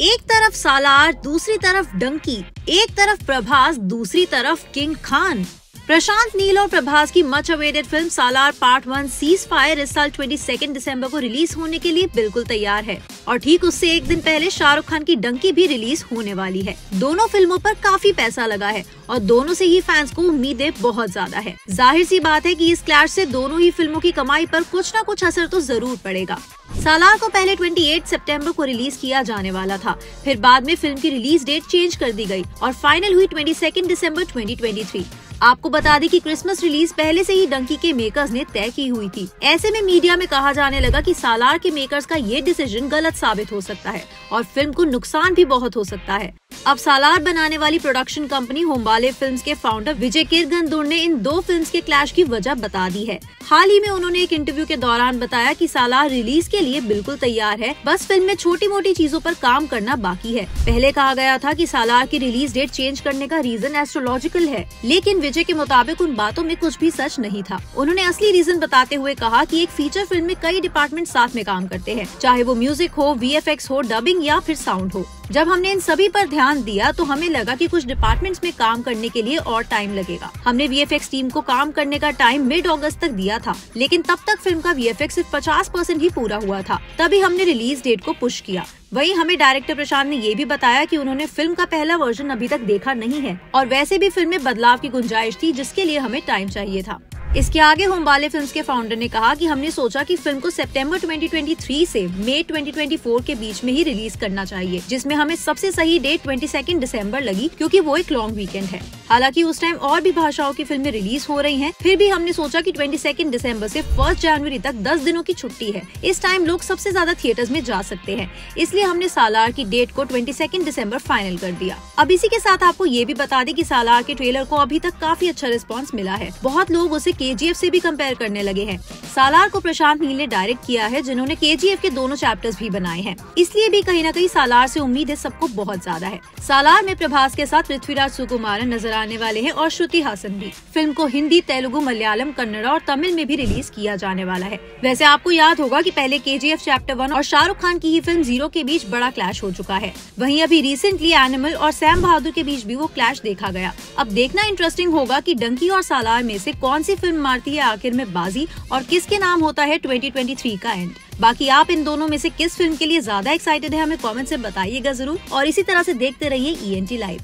एक तरफ सालार, दूसरी तरफ डंकी, एक तरफ प्रभास, दूसरी तरफ किंग खान। प्रशांत नील और प्रभास की मच अवेटेड फिल्म सालार पार्ट 1 सीज फायर इस साल 22 दिसंबर को रिलीज होने के लिए बिल्कुल तैयार है और ठीक उससे एक दिन पहले शाहरुख खान की डंकी भी रिलीज होने वाली है। दोनों फिल्मों पर काफी पैसा लगा है और दोनों से ही फैंस को उम्मीदें बहुत ज्यादा है। जाहिर सी बात है कि इस क्लैश से दोनों ही फिल्मों की कमाई पर कुछ न कुछ असर तो जरूर पड़ेगा। सालार को पहले 28 सितंबर को रिलीज किया जाने वाला था, फिर बाद में फिल्म की रिलीज डेट चेंज कर दी गई और फाइनल हुई 22 दिसंबर 2023। आपको बता दें कि क्रिसमस रिलीज पहले से ही डंकी के मेकर्स ने तय की हुई थी। ऐसे में मीडिया में कहा जाने लगा कि सालार के मेकर्स का ये डिसीजन गलत साबित हो सकता है और फिल्म को नुकसान भी बहुत हो सकता है। अब सालार बनाने वाली प्रोडक्शन कंपनी होम्बाले फिल्म्स के फाउंडर विजय किरगंदुर ने इन दो फिल्म्स के क्लैश की वजह बता दी है। हाल ही में उन्होंने एक इंटरव्यू के दौरान बताया कि सालार रिलीज के लिए बिल्कुल तैयार है, बस फिल्म में छोटी मोटी चीजों पर काम करना बाकी है। पहले कहा गया था कि सालार की रिलीज डेट चेंज करने का रीजन एस्ट्रोलॉजिकल है, लेकिन विजय के मुताबिक उन बातों में कुछ भी सच नहीं था। उन्होंने असली रीजन बताते हुए कहा कि एक फीचर फिल्म में कई डिपार्टमेंट साथ में काम करते हैं, चाहे वो म्यूजिक हो, VFX हो, डबिंग या फिर साउंड हो। जब हमने इन सभी पर ध्यान दिया तो हमें लगा कि कुछ डिपार्टमेंट्स में काम करने के लिए और टाइम लगेगा। हमने VFX टीम को काम करने का टाइम मिड अगस्त तक दिया था, लेकिन तब तक फिल्म का VFX सिर्फ 50% ही पूरा हुआ था। तभी हमने रिलीज डेट को पुश किया। वहीं हमें डायरेक्टर प्रशांत ने ये भी बताया कि उन्होंने फिल्म का पहला वर्जन अभी तक देखा नहीं है और वैसे भी फिल्म में बदलाव की गुंजाइश थी, जिसके लिए हमें टाइम चाहिए था। इसके आगे होम्बाले फिल्म्स के फाउंडर ने कहा कि हमने सोचा कि फिल्म को सितंबर 2023 से मई 2024 के बीच में ही रिलीज करना चाहिए, जिसमें हमें सबसे सही डेट 22 दिसंबर लगी, क्योंकि वो एक लॉन्ग वीकेंड है। हालांकि उस टाइम और भी भाषाओं की फिल्में रिलीज हो रही हैं, फिर भी हमने सोचा कि 22 दिसंबर से 1 जनवरी तक 10 दिनों की छुट्टी है। इस टाइम लोग सबसे ज्यादा थिएटर्स में जा सकते हैं, इसलिए हमने सालार की डेट को 22 दिसंबर फाइनल कर दिया। अब इसी के साथ आपको ये भी बता दें कि सालार के ट्रेलर को अभी तक काफी अच्छा रिस्पॉन्स मिला है। बहुत लोग उसे KGF से भी कंपेयर करने लगे हैं। सालार को प्रशांत नील ने डायरेक्ट किया है, जिन्होंने KGF के दोनों चैप्टर्स भी बनाए हैं, इसलिए भी कहीं न कहीं सालार से उम्मीद है सबको बहुत ज्यादा है। सालार में प्रभास के साथ पृथ्वीराज सुकुमारन नजर आने वाले हैं और श्रुति हासन भी। फिल्म को हिंदी, तेलुगु, मलयालम, कन्नड़ और तमिल में भी रिलीज किया जाने वाला है। वैसे आपको याद होगा कि पहले KGF चैप्टर 1 और शाहरुख खान की ही फिल्म जीरो के बीच बड़ा क्लैश हो चुका है। वहीं अभी रिसेंटली एनिमल और सैम बहादुर के बीच भी वो क्लैश देखा गया। अब देखना इंटरेस्टिंग होगा कि डंकी और सालार में से कौन सी फिल्म मारती है आखिर में बाजी और किसके नाम होता है 2023 का एंड। बाकी आप इन दोनों में से किस फिल्म के लिए ज्यादा एक्साइटेड है, हमें कमेंट से बताइएगा जरूर और इसी तरह से देखते रहिए ENT लाइव।